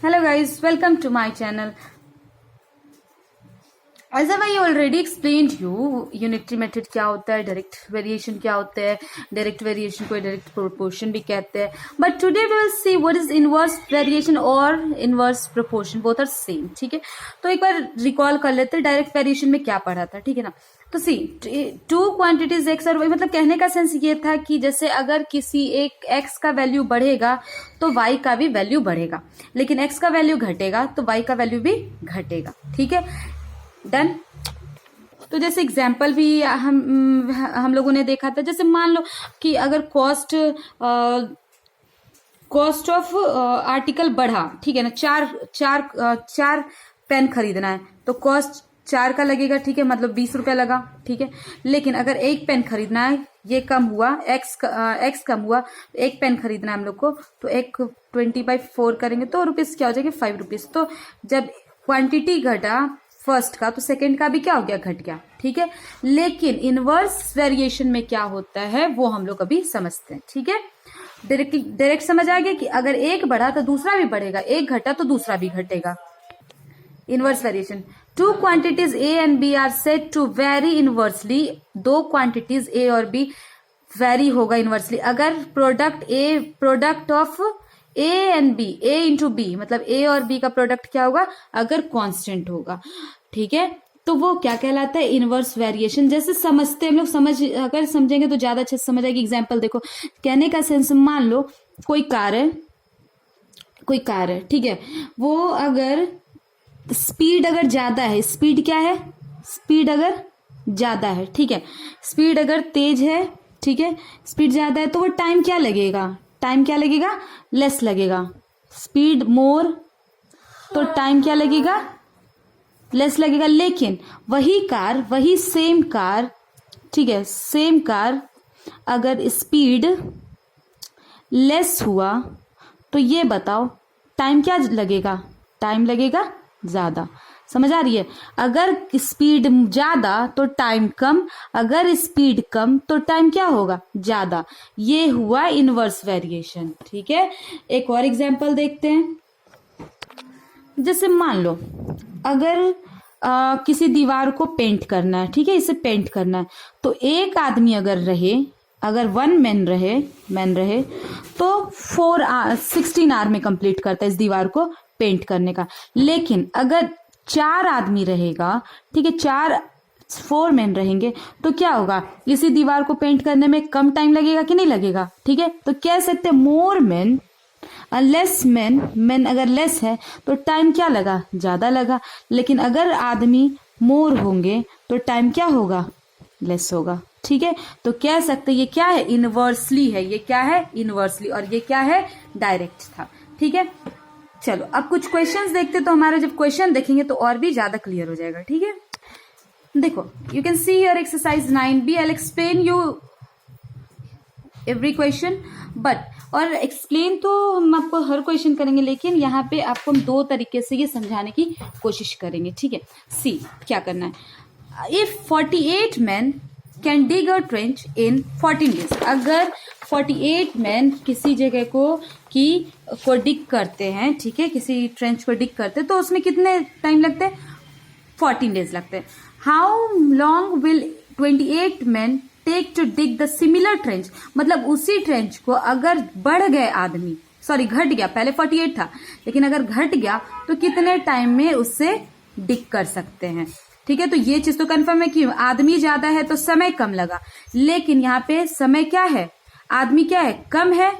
Hello guys, welcome to my channel. As I already explained you, unitary method क्या होता है, direct variation क्या होता है, डायरेक्ट वेरिएशन को डायरेक्ट प्रोपोर्शन भी कहते हैं. But today we will see what is inverse variation और inverse proportion, both are same. ठीक है, तो एक बार रिकॉल कर लेते हैं डायरेक्ट वेरिएशन में क्या पढ़ा था. ठीक है ना, तो सी टू क्वांटिटीज एक्स और वाई, मतलब कहने का सेंस ये था कि जैसे अगर किसी एक एक्स का वैल्यू बढ़ेगा तो वाई का भी वैल्यू बढ़ेगा, लेकिन एक्स का वैल्यू घटेगा तो वाई का वैल्यू भी घटेगा. ठीक है, डन. तो जैसे एग्जाम्पल भी हम लोगों ने देखा था. जैसे मान लो कि अगर कॉस्ट ऑफ आर्टिकल बढ़ा, ठीक है ना, चार पेन खरीदना है तो कॉस्ट 4 का लगेगा. ठीक है, मतलब 20 रुपया लगा. ठीक है, लेकिन अगर एक पेन खरीदना है, ये कम हुआ, एक्स कम हुआ, एक पेन खरीदना है हम लोग को, तो एक 20/4 करेंगे तो रुपीज क्या हो जाएगा, 5 रुपीज. तो जब क्वांटिटी घटा फर्स्ट का तो सेकंड का भी क्या हो गया, घट गया. ठीक है, लेकिन इनवर्स वेरिएशन में क्या होता है वो हम लोग अभी समझते हैं. ठीक है, डायरेक्ट समझ आ गया कि अगर एक बढ़ा तो दूसरा भी बढ़ेगा, एक घटा तो दूसरा भी घटेगा. Inverse variation, two quantities A and B are said to vary inversely. दो क्वांटिटीज ए और बी वेरी होगा इनवर्सली अगर product of A and B, A into B, मतलब ए और बी का प्रोडक्ट क्या होगा, अगर कांस्टेंट होगा. ठीक है, तो वो क्या कहलाता है, इनवर्स वेरिएशन. जैसे समझते हम लोग, अगर समझेंगे तो ज्यादा अच्छे से समझ आएगी. एग्जाम्पल देखो, कहने का सेंस, मान लो कोई कार है, ठीक है, वो अगर स्पीड अगर ज्यादा है, स्पीड क्या है, स्पीड अगर ज्यादा है, ठीक है, स्पीड अगर तेज है, ठीक है, स्पीड ज्यादा है, तो वो टाइम क्या लगेगा, लेस लगेगा. स्पीड मोर तो टाइम क्या लगेगा, लेस लगेगा. लेकिन वही सेम कार, ठीक है, सेम कार अगर स्पीड लेस हुआ तो ये बताओ टाइम क्या लगेगा, टाइम लगेगा ज्यादा. समझ आ रही है, अगर स्पीड ज्यादा तो टाइम कम, अगर स्पीड कम तो टाइम क्या होगा, ज्यादा. ये हुआ इनवर्स वेरिएशन. ठीक है, एक और एग्जांपल देखते हैं. जैसे मान लो अगर किसी दीवार को पेंट करना है, ठीक है, इसे पेंट करना है, तो एक आदमी अगर 1 मैन रहे तो 16 आवर में कंप्लीट करता है इस दीवार को पेंट करने का. लेकिन अगर 4 आदमी रहेगा, ठीक है, 4 मैन रहेंगे तो क्या होगा, इसी दीवार को पेंट करने में कम टाइम लगेगा कि नहीं लगेगा. ठीक है, तो कह सकते हैं मोर मैन लेस मैन अगर लेस है तो टाइम क्या लगा, ज्यादा लगा. लेकिन अगर आदमी मोर होंगे तो टाइम क्या होगा, लेस होगा. ठीक है, तो कह सकते ये क्या है, इनवर्सली है. ये क्या है, इनवर्सली, और ये क्या है, डायरेक्ट था. ठीक है, चलो अब कुछ क्वेश्चंस देखते, तो हमारे जब क्वेश्चन देखेंगे तो और भी ज्यादा क्लियर हो जाएगा. ठीक है, देखो, you can see your exercise 9B. I explain you every question, but और एक्सप्लेन तो हम आपको हर क्वेश्चन करेंगे, लेकिन यहाँ पे आपको हम 2 तरीके से ये समझाने की कोशिश करेंगे. ठीक है, सी क्या करना है. If 48 man can dig a trench in 14 days. अगर 48 मैन किसी जगह को डिग करते हैं, ठीक है, किसी ट्रेंच को डिग करते हैं, तो उसमें कितने टाइम लगते हैं, 14 डेज लगते हैं. How long will 28 man take to dig the similar trench. मतलब उसी ट्रेंच को अगर बढ़ गए आदमी, घट गया, पहले 48 था, लेकिन अगर घट गया तो कितने टाइम में उससे डिग कर सकते हैं. ठीक है, तो ये चीज तो कंफर्म है कि आदमी ज्यादा है तो समय कम लगा, लेकिन यहाँ पे समय क्या है, आदमी क्या है, कम है.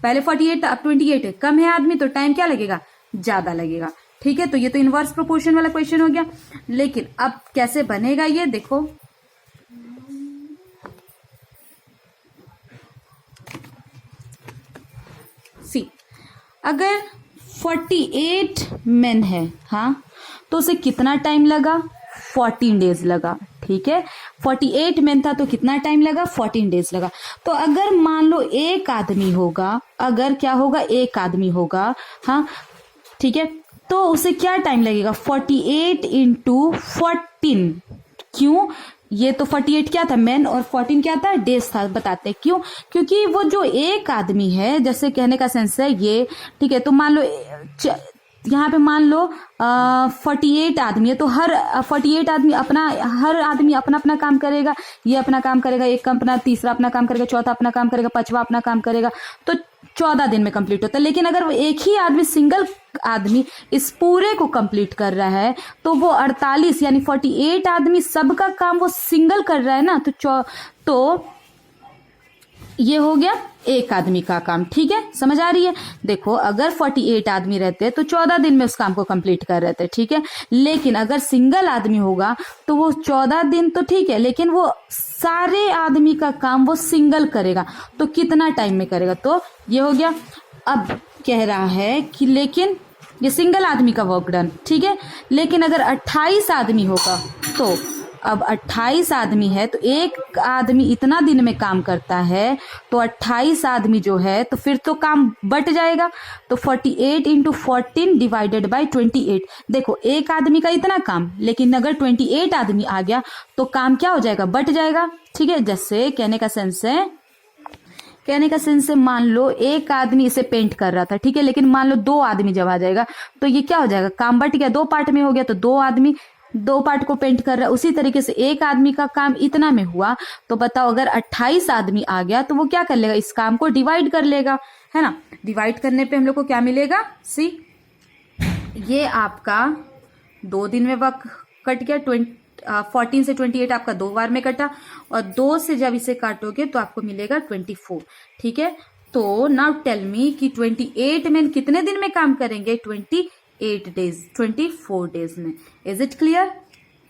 पहले 48 था, अब 28 है, कम है आदमी, तो टाइम क्या लगेगा, ज्यादा लगेगा. ठीक है, तो ये तो इनवर्स प्रोपोर्शन वाला क्वेश्चन हो गया. लेकिन अब कैसे बनेगा ये देखो. सी, अगर 48 मैन है, हाँ, तो उसे कितना टाइम लगा, 14 डेज लगा. ठीक है, 48 मैन था तो कितना टाइम लगा, 14 डेज लगा. तो अगर मान लो एक आदमी होगा, अगर क्या होगा, एक आदमी होगा, हाँ, ठीक है, तो उसे क्या टाइम लगेगा, 48 इंटू 14. क्यों, ये तो 48 क्या था, मैन, और 14 क्या था, डेज था. बताते हैं क्यों, क्योंकि वो जो एक आदमी है, जैसे कहने का सेंस है ये, ठीक है, तो मान लो यहाँ पे मान लो 48 आदमी है, तो हर 48 आदमी हर आदमी अपना अपना काम करेगा। ये अपना काम करेगा, एक अपना, तीसरा अपना काम करेगा, चौथा अपना काम करेगा, पांचवा अपना काम करेगा, तो 14 दिन में कंप्लीट होता है। लेकिन अगर वो एक ही आदमी, सिंगल आदमी इस पूरे को कंप्लीट कर रहा है, तो वो 48 यानी 48 आदमी सबका काम वो सिंगल कर रहा है ना, तो ये हो गया एक आदमी का काम। ठीक है, समझ आ रही है? देखो, अगर 48 आदमी रहते तो 14 दिन में उस काम को कंप्लीट कर रहे थे। ठीक है, लेकिन अगर सिंगल आदमी होगा तो वो 14 दिन तो ठीक है, लेकिन वो सारे आदमी का काम वो सिंगल करेगा, तो कितना टाइम में करेगा? तो ये हो गया। अब कह रहा है कि लेकिन ये सिंगल आदमी का वर्क डन, ठीक है, लेकिन अगर 28 आदमी होगा, तो अब 28 आदमी है तो एक आदमी इतना दिन में काम करता है, तो 28 आदमी जो है तो फिर तो काम बट जाएगा। तो 48 इंटू 14 डिवाइडेड बाई 28। देखो, एक आदमी का इतना काम, लेकिन अगर 28 आदमी आ गया तो काम क्या हो जाएगा? बट जाएगा। ठीक है, जैसे कहने का सेंस है मान लो एक आदमी इसे पेंट कर रहा था, ठीक है, लेकिन मान लो 2 आदमी जब आ जाएगा तो ये क्या हो जाएगा? काम बट गया, 2 पार्ट में हो गया, तो 2 आदमी 2 पार्ट को पेंट कर रहा है। उसी तरीके से एक आदमी का काम इतना में हुआ, तो बताओ अगर 28 आदमी आ गया तो वो क्या कर लेगा? इस काम को डिवाइड कर लेगा, है ना। डिवाइड करने पे हम लोग को क्या मिलेगा? सी, ये आपका 2 दिन में वक्त कट गया, 14 से 28 आपका 2 बार में कटा, और 2 से जब इसे काटोगे तो आपको मिलेगा 24। ठीक है, तो नाउ टेल मी कि 28 में कितने दिन में काम करेंगे? 28 डेज, 24 डेज में। Is it clear?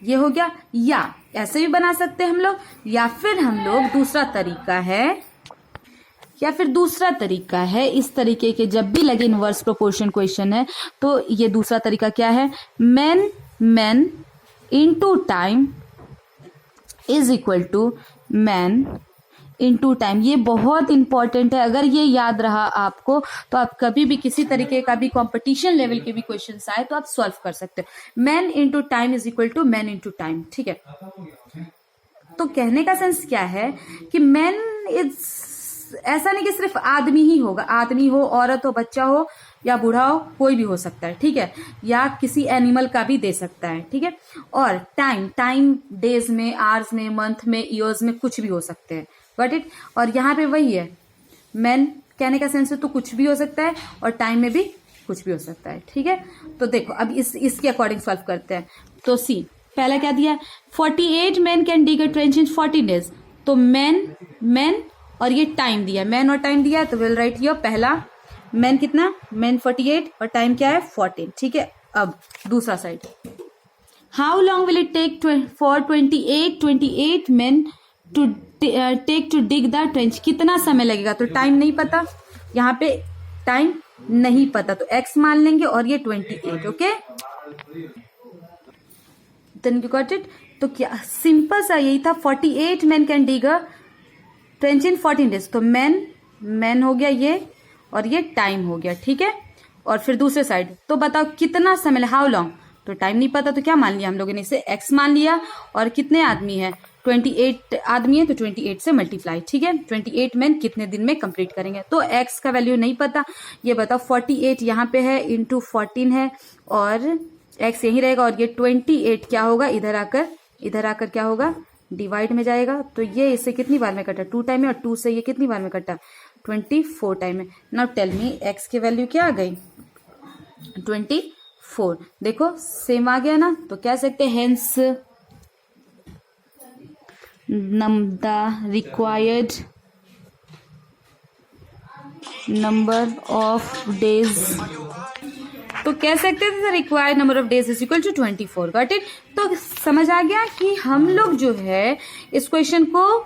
ये हो गया। या ऐसे भी बना सकते हैं हम लोग, या फिर हम लोग दूसरा तरीका है इस तरीके के, जब भी लगे इनवर्स प्रोपोर्शन क्वेश्चन है तो ये दूसरा तरीका क्या है? Man into time is equal to man into time. ये बहुत इंपॉर्टेंट है। अगर ये याद रहा आपको तो आप कभी भी किसी तरीके का भी कंपटीशन लेवल के भी क्वेश्चन आए तो आप सॉल्व कर सकते हो। Man into time is equal to man into time. ठीक है, तो कहने का सेंस क्या है कि मैन इज, ऐसा नहीं कि सिर्फ आदमी ही होगा, आदमी हो, औरत हो, बच्चा हो या बूढ़ा हो, कोई भी हो सकता है। ठीक है, या किसी एनिमल का भी दे सकता है। ठीक है, और टाइम डेज में, आवर्स में, मंथ में, ईयर्स में, कुछ भी हो सकते हैं। Got it? और यहाँ पे वही है, मैन कहने का सेंस है तो कुछ भी हो सकता है, और टाइम में भी कुछ भी हो सकता है। ठीक है, तो देखो अब इसके अकॉर्डिंग सॉल्व करते हैं। तो सी, पहला क्या दिया? 48 man can dig a trench in 14 days. तो मैन और ये टाइम दिया, मैन और टाइम दिया, तो विल राइट हियर पहला मैन कितना? मैन 48 और टाइम क्या है? 14। ठीक है, अब दूसरा side, how long will it take for 28 man to take to dig the trench? कितना समय लगेगा? तो टाइम नहीं पता, यहाँ पे टाइम नहीं पता, तो x मान लेंगे, और ये 28। Okay, then you got it. तो क्या सिंपल सा यही था, 48 man can dig a trench in 14 days. तो मैन हो गया ये, और ये टाइम हो गया। ठीक है, और फिर दूसरे साइड, तो बताओ कितना समय, हाउ लॉन्ग? तो टाइम नहीं पता, तो क्या मान लिया हम लोगों ने? इसे x मान लिया, और कितने आदमी है? 28 आदमी है, तो 28 से मल्टीप्लाई। ठीक है, 28 मैन कितने दिन में कंप्लीट करेंगे? तो x का वैल्यू नहीं पता, ये बताओ 48 यहाँ पे है, इंटू 14 है, और x यही रहेगा, और ये 28 क्या होगा? इधर आकर क्या होगा? डिवाइड में जाएगा। तो ये इससे कितनी बार में कटा? 2 टाइम में, और 2 से ये कितनी बार में कटा? 24 टाइम में। नाउ टेल मी x की वैल्यू क्या आ गई? 24। देखो सेम आ गया ना, तो कह सकते हैं hence the required number of days, तो कह सकते थे required number of days is equal to 24। Got it? तो समझ आ गया कि हम लोग जो है इस क्वेश्चन को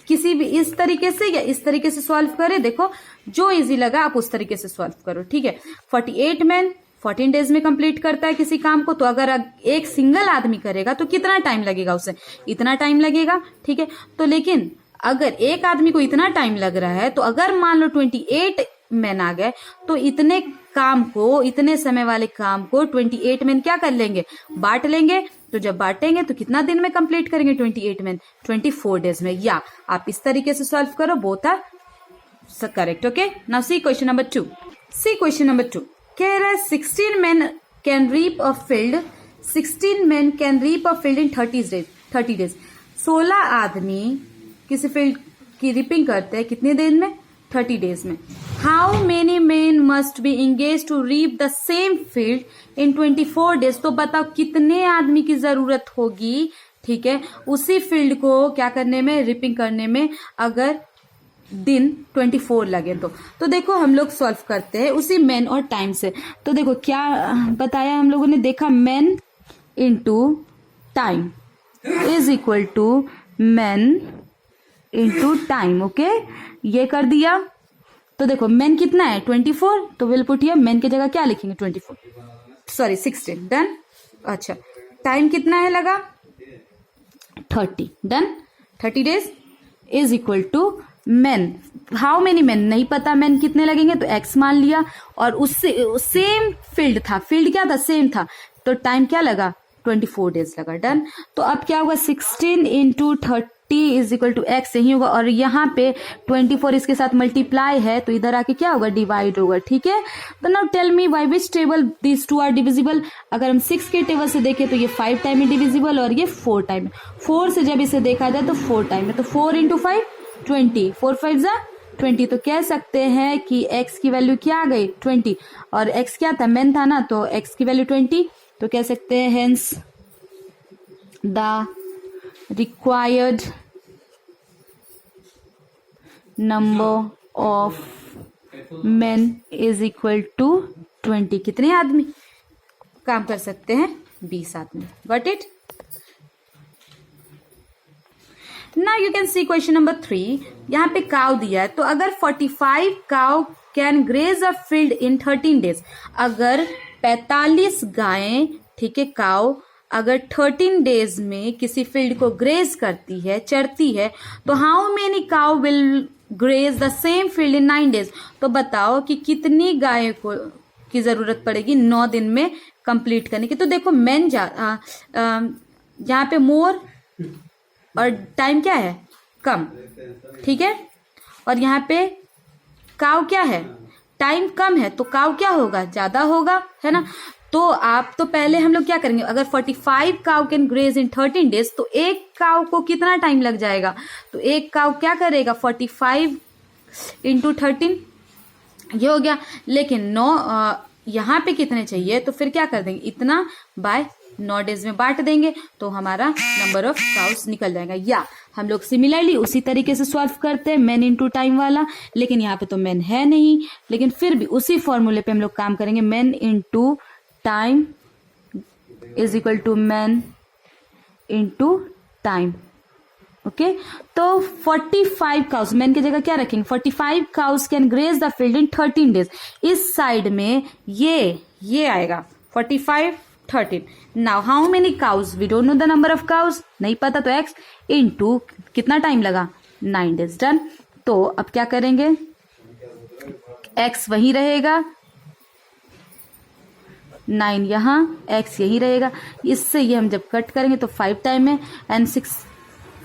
किसी भी इस तरीके से या इस तरीके से सॉल्व करें। देखो, जो इजी लगा आप उस तरीके से सॉल्व करो। ठीक है, 48 मैन 14 डेज में कंप्लीट करता है किसी काम को, तो अगर एक सिंगल आदमी करेगा तो कितना टाइम लगेगा? उसे इतना टाइम लगेगा। ठीक है, तो लेकिन अगर एक आदमी को इतना टाइम लग रहा है, तो अगर मान लो 28 मैन आ गए, तो इतने काम को, इतने समय वाले काम को 28 मैन क्या कर लेंगे? बांट लेंगे। तो जब बांटेंगे तो कितना दिन में कंप्लीट करेंगे 28 मैन? 24 डेज में। या आप इस तरीके से सॉल्व करो, both are correct. Okay, now see question number 2। See question number 2, कह रहा है 16 men can reap a field, 16 men can reap a field in 30 days. 16 आदमी किसी फील्ड की रिपिंग करते हैं कितने दिन में? 30 डेज में. How many men must be engage to reap the same field in 24 days. तो बताओ कितने आदमी की जरूरत होगी, ठीक है, उसी फील्ड को क्या करने में, रिपिंग करने में, अगर दिन 24 लगे तो देखो हम लोग सॉल्व करते हैं उसी मेन और टाइम से. तो देखो क्या बताया हम लोगों ने, देखा men into time is equal to men into time. Okay, ये कर दिया. तो देखो मेन कितना है 24, तो विल पुट हियर मेन की जगह क्या लिखेंगे 24, सॉरी 16. डन. अच्छा, टाइम कितना है लगा 30. Done. 30 days is equal to men. How many men नहीं पता, मेन कितने लगेंगे तो एक्स मान लिया, और उससे सेम फील्ड था, फील्ड क्या था, सेम था, तो टाइम क्या लगा 24 डेज लगा. डन. तो अब क्या होगा 16 into 30 is equal to x यही होगा, और यहाँ पे 24 इसके साथ मल्टीप्लाई है तो इधर आके क्या होगा, डिवाइड होगा. ठीक है. तो now tell me by which table this two are divisible. अगर हम 6 के टेबल से देखें तो ये 5 टाइम है डिविजिबल और ये 4 टाइम है. 4 से जब इसे देखा जाए तो 4 टाइम है, तो 4 इंटू 5 20, 4 5 जा 20. तो कह सकते हैं कि x की वैल्यू क्या आ गई 20, और x क्या था, मेन था ना, तो x की वैल्यू 20. तो कह सकते हैं hence the required number of men is equal to 20. कितने आदमी काम कर सकते हैं, 20 आदमी. Got it. Now you can see question number 3. यहाँ पे काउ दिया है, तो अगर 45 cow can graze a field in 13 days. अगर 45 गायें, ठीक है, काउ अगर 13 डेज में किसी फील्ड को ग्रेज करती है, चरती है, तो how many cow will graze the same field in 9 days. तो बताओ कि कितनी गायों को की जरूरत पड़ेगी 9 दिन में कंप्लीट करने की. तो देखो मेन यहाँ पे मोर और टाइम क्या है, कम. ठीक है. और यहाँ पे काउ क्या है, टाइम कम है, तो काउ क्या होगा, ज्यादा होगा, है ना. तो आप तो पहले हम लोग क्या करेंगे, अगर 45 cow can graze in 13 days, तो एक काउ को कितना टाइम लग जाएगा. तो एक काउ क्या करेगा 45 इंटू 13, ये हो गया. लेकिन 9 यहाँ पे कितने चाहिए, तो फिर क्या कर देंगे, इतना बाय 9 डेज में बांट देंगे, तो हमारा नंबर ऑफ काउस निकल जाएगा. या हम लोग सिमिलरली उसी तरीके से सॉल्व करते हैं मेन इंटू टाइम वाला, लेकिन यहाँ पे तो मेन है नहीं, लेकिन फिर भी उसी फॉर्मूले पे हम लोग काम करेंगे. Men into time is equal to men into time. Okay. तो 45 काउस, मेन की जगह क्या रखेंगे, 45 cows can graze the field in 13 days. इस साइड में ये आएगा 45 13. Now how many cows, we don't know the number of cows, नहीं पता, तो x इंटू कितना टाइम लगा 9 डेज. डन. तो अब क्या करेंगे, x वही रहेगा, 9 यहाँ, x यही रहेगा. इससे ये हम जब कट करेंगे तो 5 टाइम है, and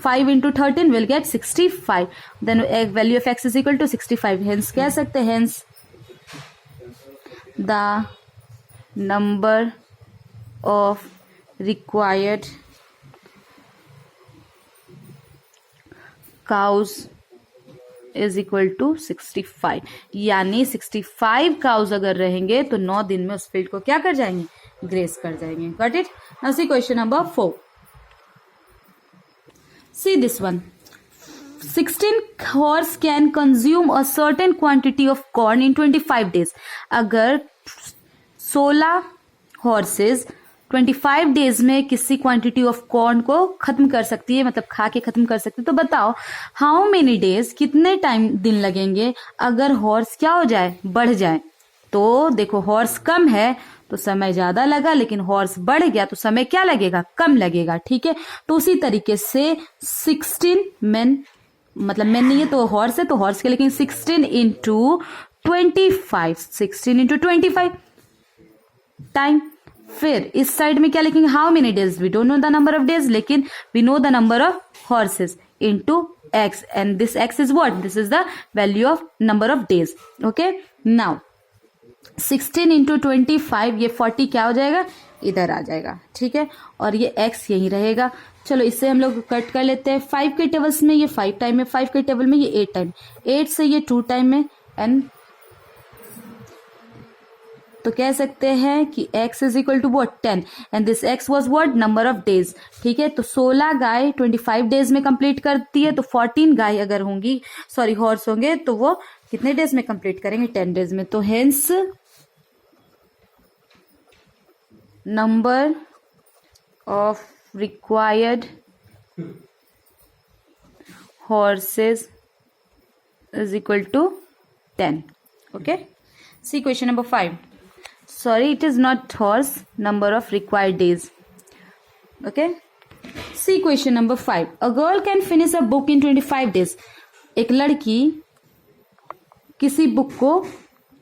5 into 13 will get 65. Then value of x is equal to 65. Hence कह सकते हैं hence the number of required cows is equal to 65. यानी 65 काउस अगर रहेंगे तो 9 दिन में उस फील्ड को क्या कर जाएंगे, ग्रेस कर जाएंगे. Got it. Now see question number 4. See this one. 16 horse can consume a certain quantity of corn in 25 days. अगर 16 horses 25 डेज में किसी क्वांटिटी ऑफ कॉर्न को खत्म कर सकती है, मतलब खा के खत्म कर सकती है, तो बताओ हाउ मेनी डेज, कितने टाइम दिन लगेंगे अगर हॉर्स क्या हो जाए, बढ़ जाए. तो देखो हॉर्स कम है तो समय ज्यादा लगा, लेकिन हॉर्स बढ़ गया तो समय क्या लगेगा, कम लगेगा. ठीक है. तो उसी तरीके से 16 मेन, मतलब मेन नहीं है तो हॉर्स है, तो हॉर्स के लेकिन 16 इंटू 25, 16 इंटू 25 टाइम. फिर इस साइड में क्या लिखेंगे, how many days, we don't know the number of days, लेकिन we know the number of horses into x, and this x is what, this is the value of number of days. Okay. Now 16 into 25, ये 40 क्या हो जाएगा, इधर आ जाएगा, ठीक है। और ये x यही रहेगा। चलो इससे हम लोग कट कर लेते हैं। 5 के टेबल्स में ये 5 टाइम है, 5 के टेबल में ये 8 टाइम, 8 से ये 2 टाइम है, एंड तो कह सकते हैं कि x is equal to what 10, and this x was what number of days, ठीक है। तो 16 गाय 25 डेज में कंप्लीट करती है, तो 14 गाय अगर होंगी, सॉरी हॉर्स होंगे, तो वो कितने डेज में कंप्लीट करेंगे, 10 डेज में। तो hence number of required horses is equal to 10. Okay, see question number 5. Sorry, it is not horse, number of required days. Okay, see question number 5. A girl can finish a book in 25 days. एक लड़की किसी book को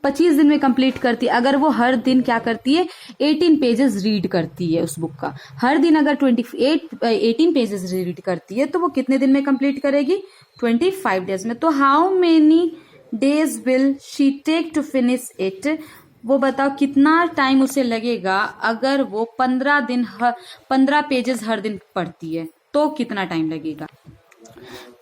25 दिन में complete करती है, अगर वो हर दिन क्या करती है, 18 पेजेस रीड करती है उस बुक का। हर दिन अगर 18 पेजेस रीड करती है तो वो कितने दिन में कंप्लीट करेगी, 25 डेज में। तो how many days will she take to finish it, वो बताओ कितना टाइम उसे लगेगा अगर वो 15 पेजेस हर दिन पढ़ती है, तो कितना टाइम लगेगा।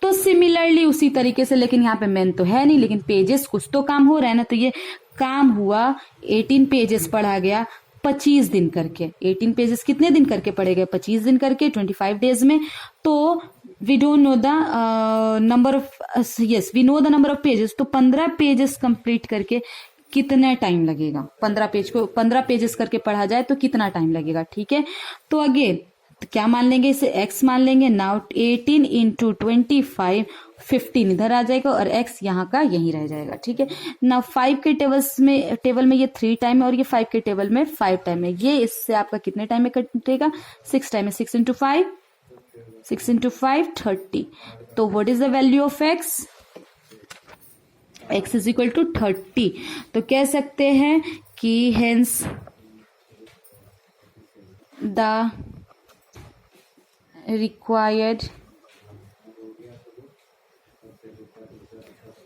तो सिमिलरली उसी तरीके से, लेकिन यहाँ पे मेन तो है नहीं, लेकिन पेजेस कुछ तो काम हो रहा है ना, तो ये काम हुआ 18 पेजेस पढ़ा गया 25 दिन करके। 18 पेजेस कितने दिन करके पढ़े गए, 25 दिन करके 25 डेज में। तो we don't know the number of, yes we know the number of pages, तो 15 पेजेस कंप्लीट करके कितना टाइम लगेगा, 15 पेजेस करके पढ़ा जाए तो कितना टाइम लगेगा, ठीक है। तो अगेन तो क्या मान लेंगे, इसे x मान लेंगे। नाउ 18 इंटू 25, 15 इधर आ जाएगा और x यहाँ का यही रह जाएगा, ठीक है। नाउ 5 के टेबल में ये 3 टाइम है और ये 5 के टेबल में 5 टाइम है। ये इससे आपका कितने टाइम में कटेगा, 6 टाइम है। 6 इंटू 5 30। तो what is the value of x, x is equal to 30। तो कह सकते हैं कि hence the required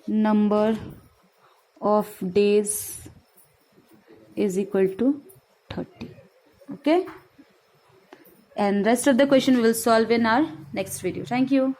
number of days is equal to 30. Okay, and rest of the question we will solve in our next video. Thank you.